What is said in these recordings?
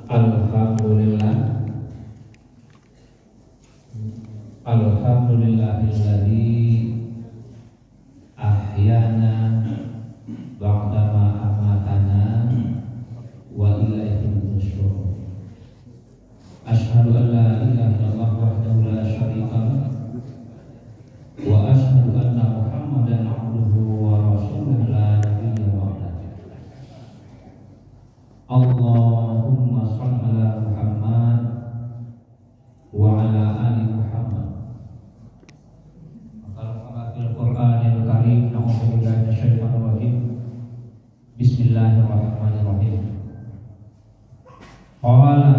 Alhamdulillah, alhamdulillahilladzi ahyana ba'dama amatana wa ilaihi nusyur. Asyhadu an la ilaha illallah wahdahu la syarika lah wa asyhadu anna Muhammadan abduhu wa rasuluhu la nabiyya ba'dahu. Allahumma shalli ala Muhammad wa ala ali Muhammad. Al-Qur'anil Karim, na'udzubillahi minasyaitonir rajim. Bismillahirrahmanirrahim. Qala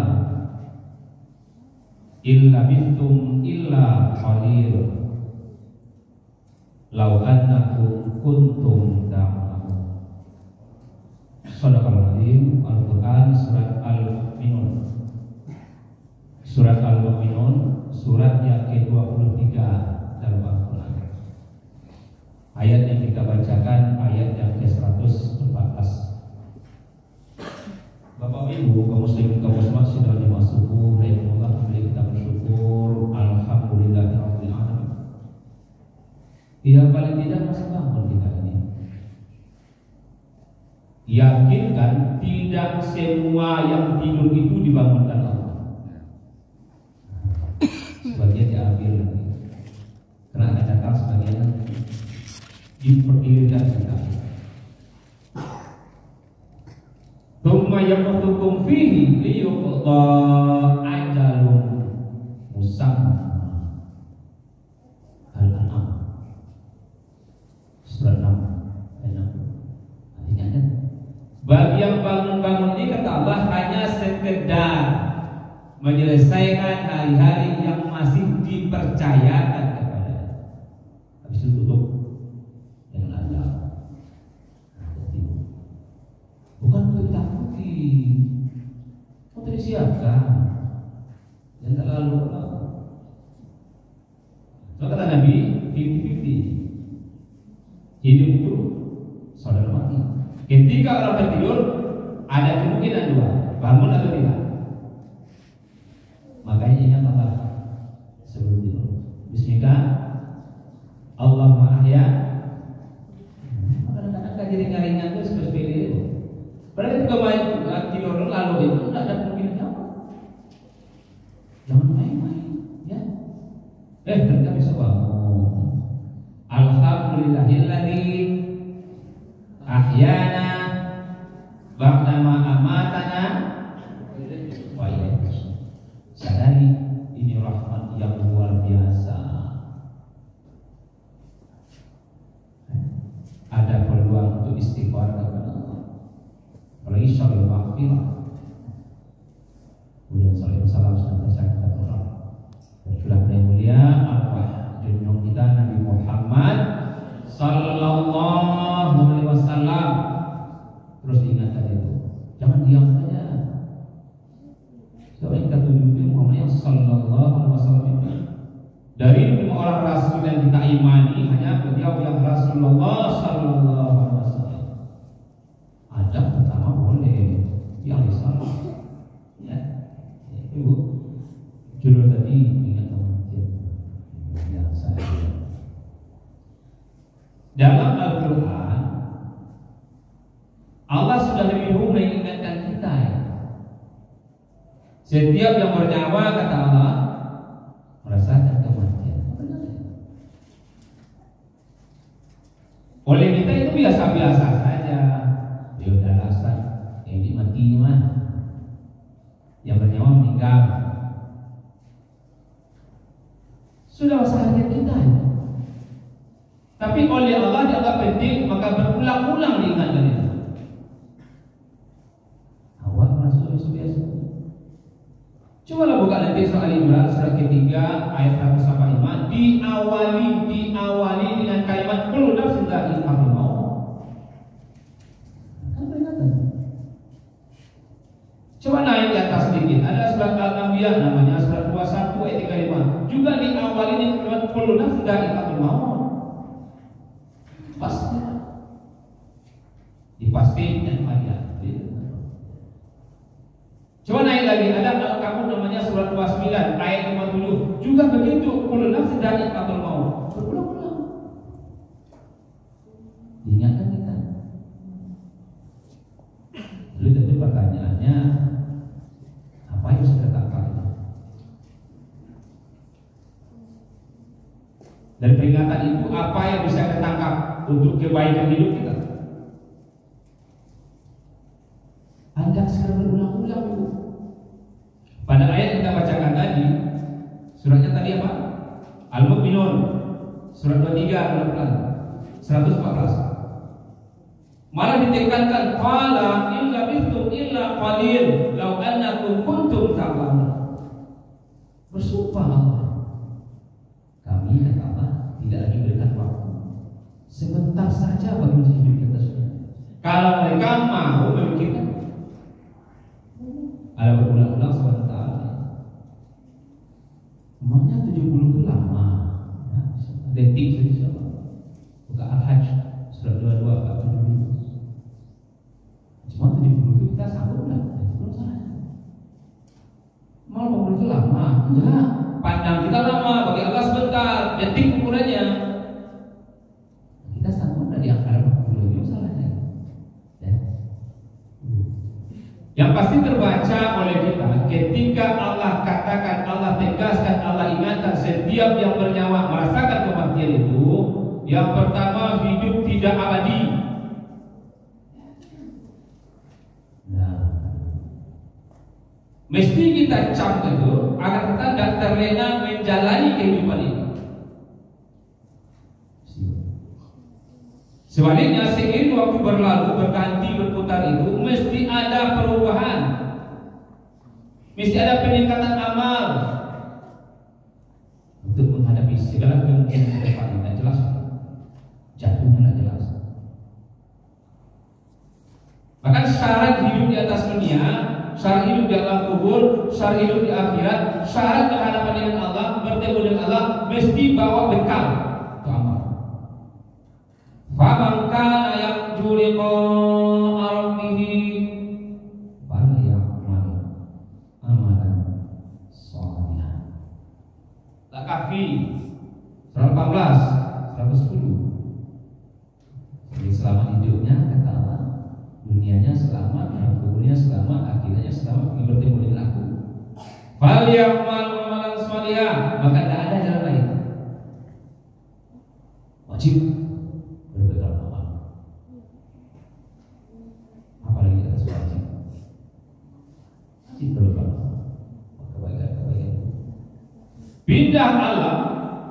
illa bintum illa qalil law annakum kuntum ta'lamun. Shadaqallahul azim. Al-Quran surat Al-Mu'minun. Surat Al-Mu'minun, surat yang ke-23 dalam Al-Quran. Ayat yang kita bacakan ayat yang ke-114. Bapak Ibu, kaum muslimin kaum muslimat sudah dimasuku, rahimahullah, mari kita bersyukur. Alhamdulillahirabbil alamin. Ya paling tidak masih bangun kita ini. Yakinkan tidak semua yang tidur itu dibangunkan Allah. Sebagian diambil lagi, karena ada datang sebagian diperdirikan kita. Tsumma yaqtukum fihi liyuqda ajalun musamma. Al-An'am surat 6 ayat 6. Artinya kan bagi yang bangun-bangun ini kata Allah hanya sekedar menyelesaikan hari-hari yang masih dipercayakan kepada. Habis itu tutup dengan ajal. Bukan untuk ditakuti, untuk disiapkan. Dan tak lalu. So kata Nabi, 50-50. Hidup itu saudara mati. Ketika orang tertidur, ada kemungkinan dua, bangun atau tidak. Makanya ingat Allah sebelum tidur. Bismillah, Allahumma ahya. Kadang-kadang kan jadi ngaringan itu seperti itu. Berarti juga main tidur lalu itu tidak ada kemungkinan apa. Jangan main-main, ya. Ternyata bisa bangun. Alhamdulillahilladzi ahyana ba'dama amatana wa ilaihi. Sadari ini rahmat yang luar biasa. Ada peluang untuk istighfar kepada Allah. Apalagi sholawat maghfirah. Kemudian salam salam senantiasa kita terang. Berjulah yang mulia arwah junjung kita Nabi Muhammad sallallahu alaihi wasallam. Terus diingatkan itu, jangan diam saja. Sebab kita tunjukin Muhammad sallallahu alaihi wasallam dari 5 orang rasul yang kita imani, hanya beliau yang Rasulullah sallallahu alaihi wasallam. Ada pertama boleh yang Islam, ya. Itu judul tadi ingat ya saya. Dalam Al-Quran Allah sudah lebih dulu mengingatkan kita, ya. Setiap yang bernyawa kata Allah merasakan kematian. Oleh kita itu biasa-biasa saja. Ya udah rasa ini mati mah. Yang bernyawa meninggal. Sudah seharian kita, ya. Tapi oleh Allah dianggap penting, maka berulang-ulang diingatkan itu. Awak merasa biasa. Coba lah buka nanti soal Imran surat ketiga ayat 185, diawali dengan kalimat kullu nafsin dha'iqatul maut. Kan peringatan. Coba naik di atas sedikit. Ada surat Al-Anbiya namanya surat 21 ayat 35. Juga diawali dengan kalimat kullu nafsin dha'iqatul maut. Pasti surat 29 ayat 57 juga begitu, kullu nafsin dha'iqatul maut. Berulang-ulang diingatkan kita. Lalu tentu pertanyaannya, apa yang bisa kita tangkap? Dan peringatan itu apa yang bisa kita tangkap untuk kebaikan hidup kita? Anda sekarang berulang-ulang itu. Pada ayat yang kita bacakan tadi, suratnya tadi apa? Al-Mu'minun, surat 23 114. Malah ditekankan qala illa bitum illa qalil law annakum kuntum ta'lamun. Bersumpah Allah, kami kata Allah tidak lagi berikan waktu sebentar saja bagi masa hidup kita semua. Kalau mereka mau memikirkan, ada berulang-ulang sebentar. Emangnya 70 itu lama? Ya, detik saja. Buka Al-Hajj surat 22 47. Cuma 70 itu kita sanggup lah, belum salah. Mau 50 itu lama? Enggak. Pandang kita lama, bagi Allah sebentar, detik ukurannya. Kita sanggup dari angka 50 itu salahnya. Ya. Yang pasti terbaca oleh kita ketika Allah katakan, Allah tegaskan, Allah ingatkan setiap yang bernyawa merasakan kematian itu. Yang pertama, hidup tidak abadi. Mesti kita cap itu agar kita tidak terlena menjalani kehidupan ini. Sebaliknya, seiring waktu berlalu, berganti, berputar itu mesti ada perubahan, mesti ada peningkatan amal untuk menghadapi segala kemungkinan ke depan. Tidak jelas, jatuhnya tidak jelas. Bahkan syarat hidup di atas dunia, syarat hidup di alam kubur, syarat hidup di akhirat, syarat berhadapan dengan Allah, bertemu dengan Allah, mesti bawa bekal untuk amal. Faman kana yarju liqa'a rabbih falyamal amalan shalihan. Al-Kahfi surah 14 110. Jadi selama hidupnya kata Allah, dunianya selamat, kuburnya selamat, akhirnya selamat, bertemu dengan aku. Falyamal amalan shalihan, maka tidak ada jalan lain. Wajib berbekal amal. Apalagi atas wajib. Wajib berbekal kebaikan. Pindah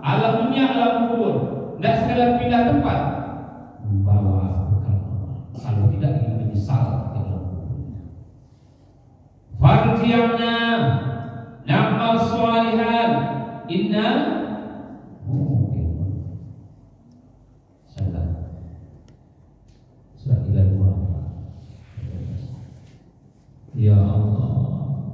alam dunia, alam kubur, tidak sekadar pindah tempat, membawa bekal amal. Kalau tidak ingin menyesal di dalam kuburnya. Farji'na na'mal shalihan inna surat 32. Ya Allah,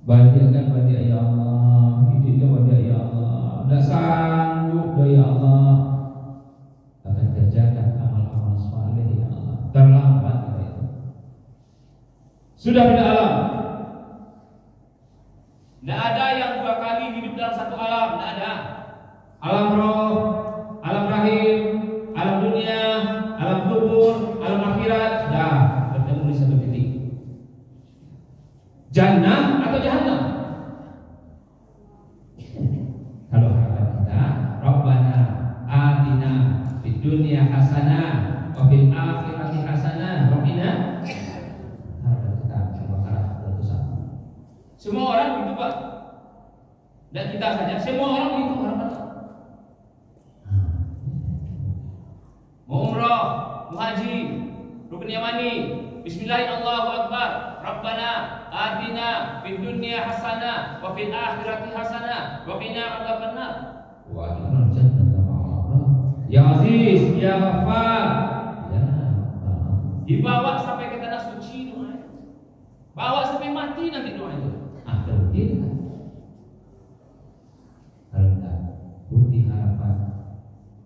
badiakan badia ya Allah, hidupnya badia ya Allah, tidak sanggup dah ya Allah, akan kerjakan amal-amal saleh ya Allah, terlambat ya Allah. Sudah pindah alam. Tidak ada yang dua kali hidup dalam satu alam, tidak ada. Alam roh, alam rahim, alam dunia, alam kubur, alam akhirat, sudah bertemu di satu titik. Jannah atau jahannam? Kalau harapan kita, Rabbana atina fid dunya hasanah wa fil akhirati hasanah wa qina. Harapan kita Al-Baqarah 21. Semua orang gitu Pak. Dan kita saja, semua orang itu harapan. Mau umrah, mau haji, rukun yamani, bismillahirrahmanirrahim, Allahu akbar, Rabbana atina fid dunya hasanah wa fil akhirati hasanah wa qina adzabannar. Wa adkhilna jannata ma'al ya Aziz, ya Ghaffar. Ya Allah. Dibawa sampai ke tanah suci doa. Bawa sampai mati nanti doa itu. Terukir kan? Kalau tidak, putih harapan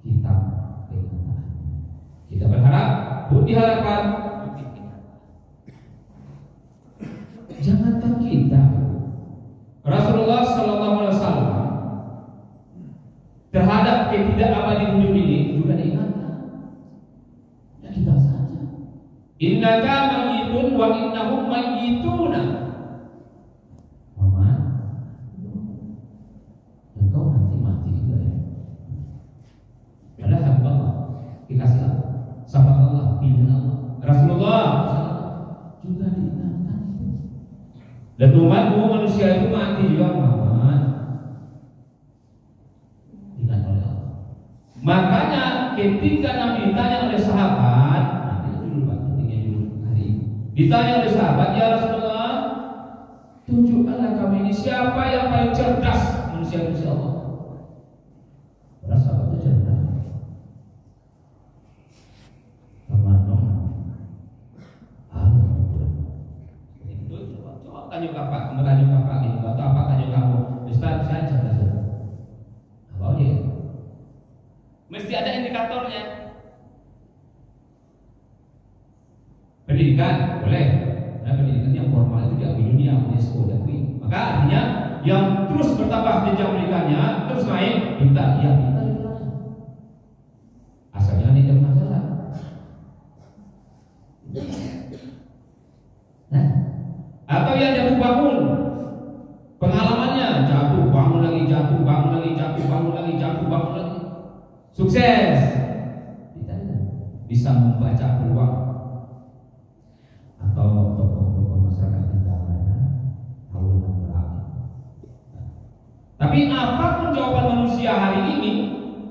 kita kenyataan. Kita berharap putih harapan, putih kenyataan. Jangankan kita, Rasulullah tidak abadi hidup ini juga diingatkan. Ya kita saja. Innaka mayyitun wa innahum mayyituna. Mama, engkau nanti mati juga ya. Padahal hamba Allah, dikasih Allah, sahabat Allah, pilihan Allah, Rasulullah juga diingatkan. Dan umatmu manusia itu mati juga Muhammad. Ingat oleh Allah. Makanya ketika Nabi ditanya oleh sahabat, ditanya oleh sahabat, ya Rasulullah, tunjukkanlah kami ini siapa yang paling cerdas manusia-manusia Allah. Para sahabat itu cerdas. Coba tanya kakak, kamu tanya kakak gitu, atau apa tanya kamu? Ustaz, saya cerdas. Apa ya? Mesti ada indikatornya. Pendidikan boleh, karena pendidikan yang formal itu diakui dunia, UNESCO diakui. Maka artinya yang terus bertambah jenjang pendidikannya, terus naik, pintar, ya pintar itu lah. Asalnya tidak masalah. Nah, atau yang jatuh bangun, pengalamannya jatuh, bangun lagi, jatuh, bangun lagi, jatuh, bangun lagi, jatuh, bangun lagi, sukses. Bisa membaca peluang. Atau tokoh-tokoh masyarakat kita ya, tahu dan berani. Tapi apapun jawaban manusia hari ini,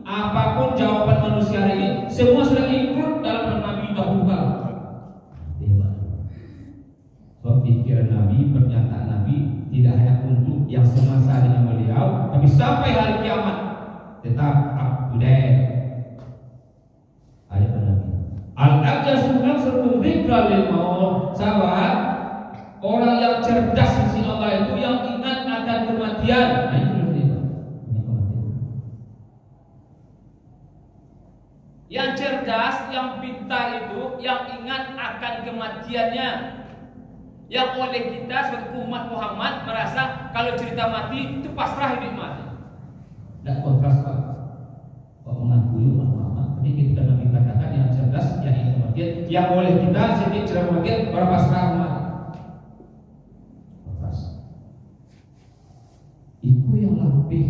apapun jawaban manusia hari ini, semua sudah ikut dalam Nabi dahulu kala. So, pikiran Nabi, pernyataan Nabi tidak hanya untuk yang semasa dengan beliau, tapi sampai hari kiamat tetap up to date. Ayat Nabi. Al-ajazu aksarul dzikra lil maut. Sahabat, orang yang cerdas di sisi Allah itu yang ingat akan kematian. Nah, itu dia. Yang cerdas, yang pintar itu yang ingat akan kematiannya. Yang oleh kita sebagai umat Muhammad merasa kalau cerita mati itu pasrah hidup mati. Dan kontras Pak. Kok mengakui umat Muhammad? Ini kita Nabi katakan yang cerdas, yang ingin kematian, yang oleh kita sedikit cerita kematian, orang pasrah mati. Kontras. Itu yang lebih.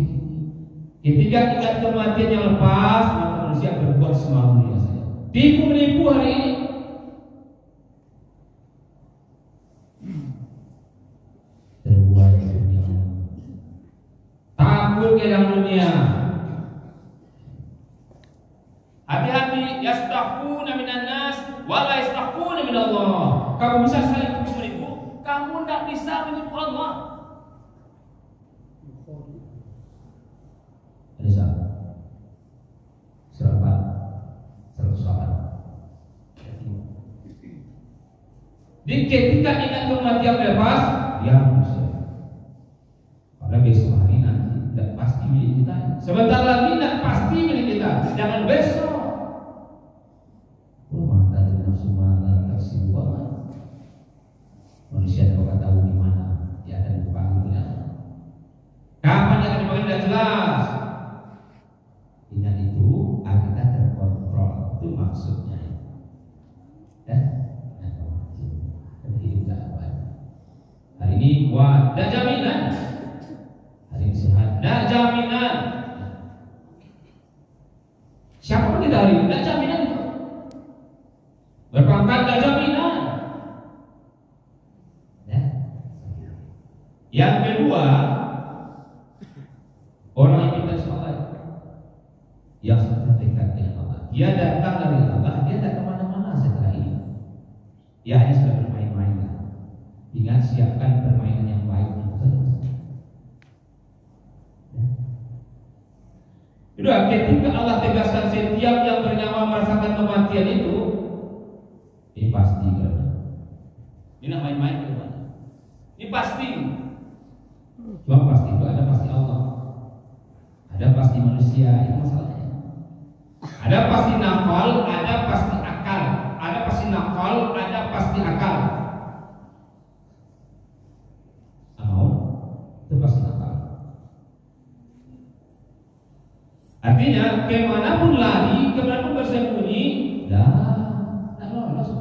Ketika ingat kematian yang lepas, maka manusia berbuat semaunya saja. Tipu-menipu hari ini. Takut ke dalam dunia. Hati-hati, yastaghfuna minan nas wa la yastaghfuna min Allah. Kamu bisa saling menipu, kamu tidak bisa menipu Allah. Hadis Surah 108. Di ketika ingat kematian lepas, ya manusia. Pada besok hari nanti tidak pasti milik kita. Sebentar lagi tidak pasti milik kita. Jangan besok. Mata dengan semua taksi banget. Manusia tidak tahu di mana dia akan dipanggil. Kapan akan dipanggil tidak jelas. Ingat itu, kita terkontrol. Itu maksudnya. Ya. Hari ini ada jaminan. Hari ini sehat, ada jaminan. Siapa pun kita hari ini, ada jaminan itu. Berpangkat, ada jaminan. Ya. Yang kedua, orang yang kita sholat, yang sudah dekat dengan Allah, dia datang dari Allah, dia tidak kemana-mana setelah ini. Dia hanya sudah bermain-main. Ingat, siapkan permainan yang baik untuk selesai. Kedua, ketika Allah tegaskan setiap yang bernyawa merasakan kematian itu, ini pasti kan? Ini nak main-main kan? Ini pasti. Cuma pasti itu ada pasti Allah, ada pasti manusia, itu masalahnya. Ada pasti nafal, ada pasti akal. Ada pasti nafal, ada pasti akal. Itu pasti nakal. Artinya kemanapun lari, kemanapun bersembunyi, tidak lolos,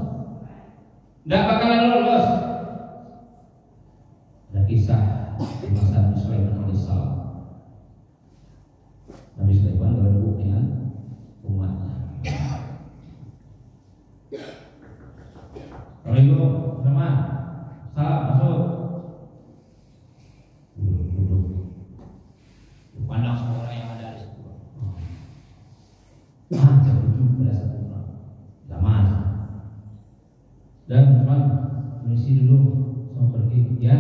tidak bakalan lolos. Ada kisah di masa Nabi Sulaiman alaihissalam. Nabi Sulaiman berembuk dengan umatnya. Assalamualaikum, teman. Salam, masuk. Duduk. Pandang semua orang yang ada di situ. Jam 7 pada satu orang. Zaman. Dan teman, permisi dulu, sama pergi. Ya,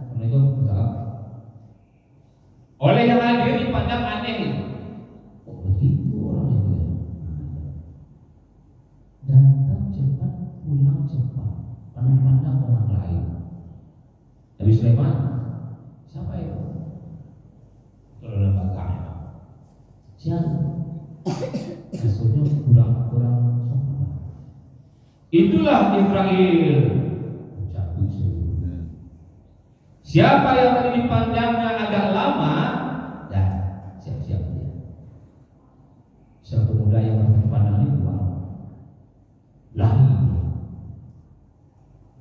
Assalamualaikum. Salam. Oleh yang hadir dipandang aneh itu. Oh begitu orang itu ya. Datang cepat, pulang cepat. Pandang-pandang orang lain. Nabi Sulaiman, siapa itu? Kalau lembaga, jangan. Maksudnya kurang sopan. Itulah Israel. Cabut sebenarnya. Siapa yang tadi dipandangnya agak lama, dan siap-siap dia. Siapa pemuda yang dipandang ini keluar, lari.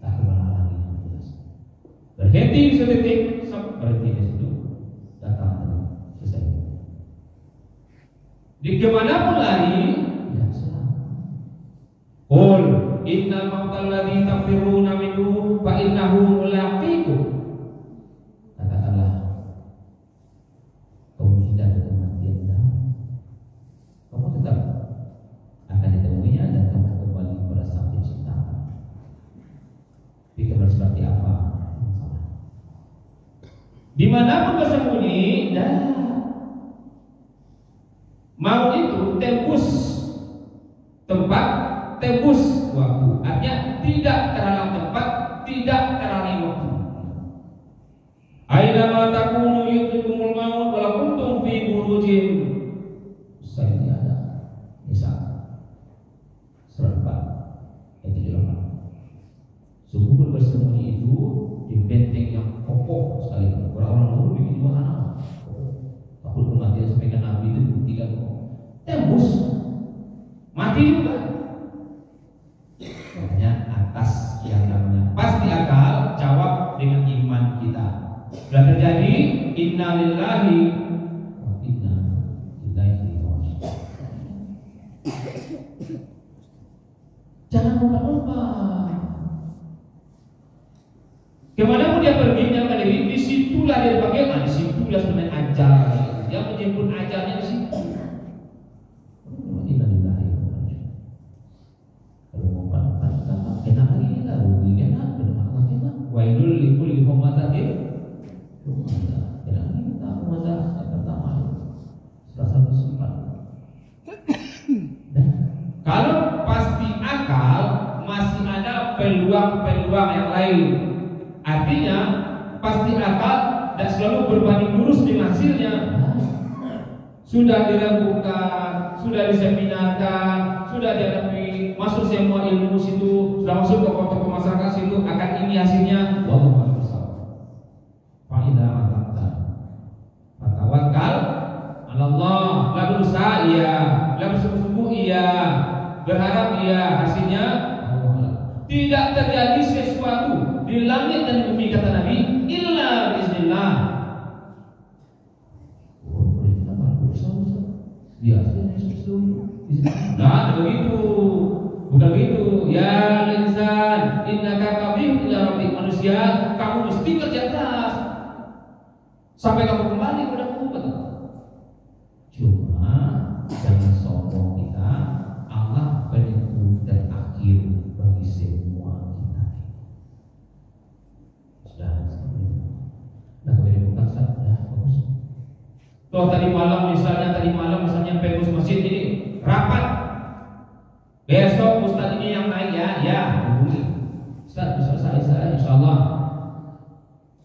Tak kemana lagi yang jelas. Berhenti sedetik, berhenti di situ. Datang tadi, selesai. Di kemanapun lari, tidak selamat. Qul innal mautal ladzi tafirruna minhu fa innahu mulaqikum. Katakanlah, kamu tidak ada kematian dah. Kamu tetap akan ditemuinya dan kamu kembali kepada Sang Pencipta. Tapi kabar seperti apa? Dimanapun bersembunyi, dah. Maut itu tembus tempat, tembus waktu. Artinya tidak terhalang tempat, tidak terhalang waktu. Aina ma takunu yudrikumul maut wa kuntum fi burujin. Saya ini ada Nisa surat 4 ayat 78. Sungguh bersembunyi itu di benteng yang kokoh sekali. Orang-orang dulu bikin wahana. Takut kematian sampaikan Nabi itu buktikan tembus mati juga. Makanya atas yang namanya pasti akal jawab dengan iman kita. Sudah terjadi inna lillahi wa inna ilaihi raji'un. Jangan lupa-lupa. Kemanapun dia pergi menyatakan diri, disitulah dia dipanggil. Nah, disitulah sebenarnya ajal. Dia menjemput ajalnya di situ. Kalau mau pantas, enak lagi kita rugi, enak, enak. Wailul likulli humazatin. Enak lagi kita humazah yang pertama. Serasa bersempat. Kalau pasti akal masih ada peluang-peluang yang lain. Artinya pasti akal tidak selalu berbanding lurus dengan hasilnya. Sudah dirembukan, sudah diseminarkan, sudah dihadapi, masuk semua ilmu situ, sudah masuk ke tokoh masyarakat situ, akan ini hasilnya. Wallahu a'lam. Fa'idha ma'atta fatawakal Allah. La berusaha iya, la bersungguh-sungguh iya, berharap iya, hasilnya Allah. Tidak terjadi sesuatu di langit dan bumi kata Nabi illa biiznillah. Nah, begitu. Bukan begitu. Ya insan, innaka qabih ila rabbik. Manusia, kamu mesti kerja keras sampai kamu kembali kepada Tuhan. Cuma jangan sombong kita. Allah penentu dan akhir bagi semua kita. Sudah bukan sudah bagus. Toh tadi malam misalnya pengurus masjid ini rapat. Besok ustaz ini yang naik ya hubungi. Ustaz bisa saya insyaallah.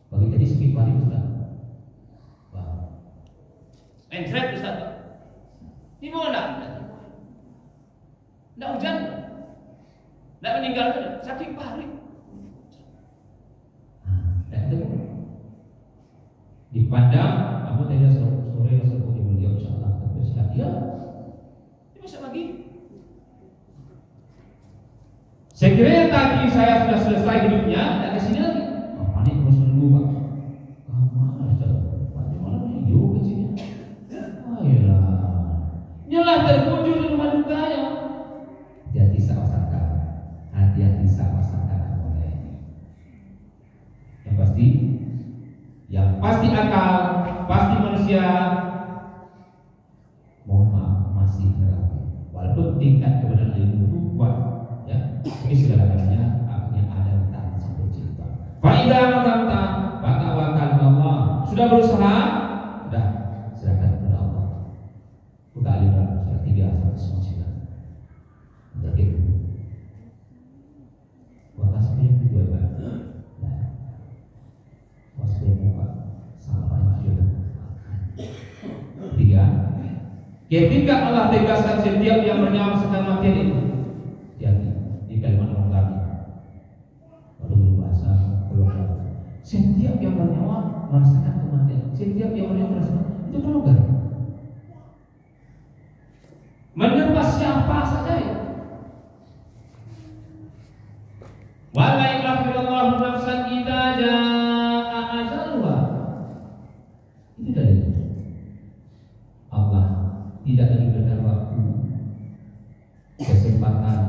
Bagi tadi skip hari ustaz. Wah. Entret ustaz. Ini mau enggak? Enggak hujan. Enggak meninggal sakit parit. Dipandang, aku tanya sore sebut beliau insyaallah. Tapi ya Sekiranya tadi saya sudah selesai hidupnya, tidak kesini lagi. Oh, panik terus menunggu Pak. Mana sudah? Panik mana nih? Yuk kesini. Ayolah. Nyalah terkunjung di rumah duka ya. Hati-hati sama-sama. Hati-hati sama-sama boleh. Yang pasti akal, pasti manusia. Mohon maaf masih relatif. Walaupun tingkat kebenaran ilmu kuat, ya, ini segala-galanya akhirnya ada di tangan Sang Pencipta. Faidah mata batawakal Allah. Sudah berusaha, sudah serahkan kepada Allah. Buka Al-Imran surat 3:109. Yakin. Makasih yang kedua Pak. Nah, waspada Pak sampai sudah. 3. Ketika Allah tegaskan setiap yang bernyawa sedang mati ini, di kalimat orang lagi, baru bahasa keluar. Setiap yang bernyawa merasakan kematian. Setiap yang bernyawa merasakan itu keluar. Menerpa siapa saja ya. Wala ilaha nafsan idza jaa ajalha. Itu dari Allah tidak diberikan waktu kesempatan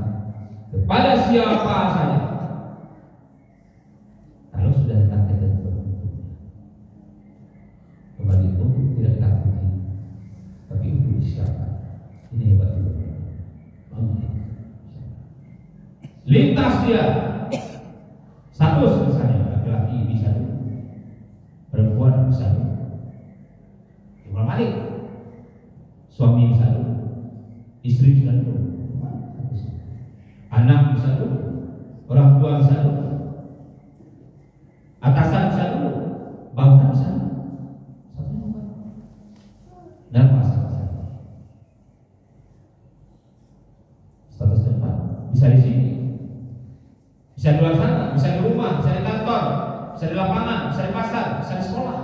kepada siapa saja. Kalau sudah datang ketentuan kembali itu tidak ditakuti, tapi itu siapa? Ini hebat juga. Lintas dia. Satu misalnya laki-laki bisa dulu, perempuan bisa dulu. Imam Malik, suami bisa dulu, istri bisa dulu, anak bisa dulu, orang tua bisa dulu, atasan bisa dulu, bawahan bisa dulu, dan pasangan status tempat bisa di sini, bisa di luar sana, bisa di rumah, bisa di kantor, bisa di lapangan, bisa di pasar, bisa di sekolah.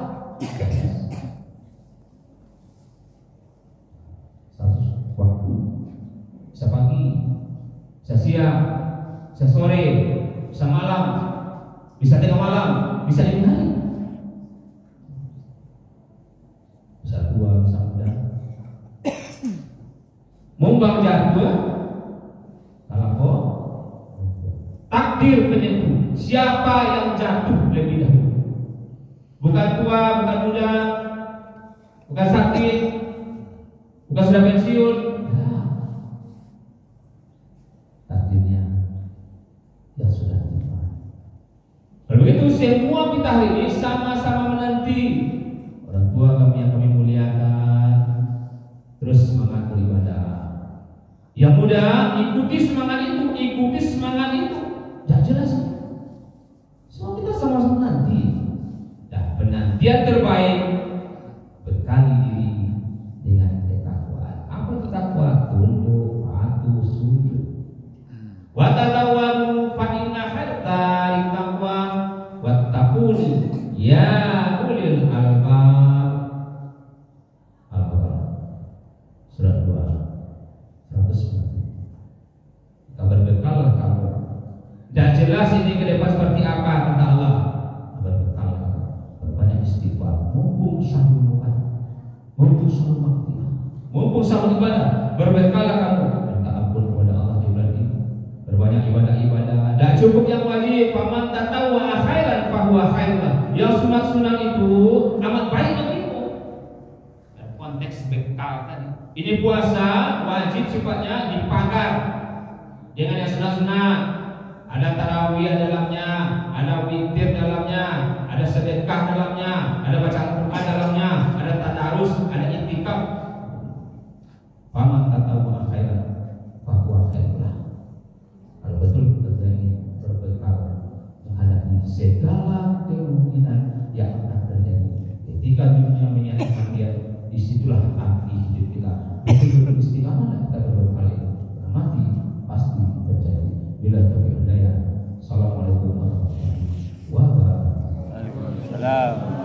Waktu bisa pagi, bisa siang, bisa sore, bisa malam, bisa tengah malam, bisa dini hari, bisa tua, bisa muda. Mumbang jatuh, kalau takdir penentu siapa yang jatuh lebih dahulu. Bukan tua, bukan muda, bukan sakit, bukan sudah pensiun. Takdirnya yang sudah tiba. Lalu begitu semua kita hari ini sama-sama menanti. Orang tua kami yang kami muliakan, terus semangat beribadah. Yang muda ikuti semangat itu, ikuti semangat itu. Tidak jelas. Semua kita sama-sama nanti. Dan penantian terbaik bekali diri dengan ketakwaan. Apa itu takwa? Tunduk, patuh, sujud. Wa tatawwalu fa inna hatta taqwa wattaquni ya ulil albab. Al-Baqarah surat 2 109. Berbekallah kamu. Dan jelas ini ke depan seperti apa kata Allah. Berbekallah, berbanyak istighfar, mumpung sahur Quran, mumpung sahur maghfirah, mumpung sahur ibadah. Berbekallah kamu, minta ampun kepada Allah di bulan ini. Berbanyak ibadah-ibadah. Dan cukup yang wajib. Faman tatawwa khairan fahuwa khairun. Yang sunat-sunat itu amat baik bagimu. Dan konteks bekal tadi. Ini puasa wajib sifatnya dipagar dengan yang sunat-sunat. Ada tarawih dalamnya, ada witir dalamnya, ada sedekah dalamnya, ada bacaan Quran dalamnya, ada tadarus, ada i'tikaf. Faman tatawwa khairan fahuwa khairun. Kalau betul kita ini berbekal menghadapi segala kemungkinan yang akan terjadi ketika dunia menyatu kematian, disitulah arti hidup kita. Betul-betul istiqamah kita berbekal itu. Mati pasti terjadi. Bila taufiq hidayah. Assalamualaikum warahmatullahi wabarakatuh. Waalaikumsalam.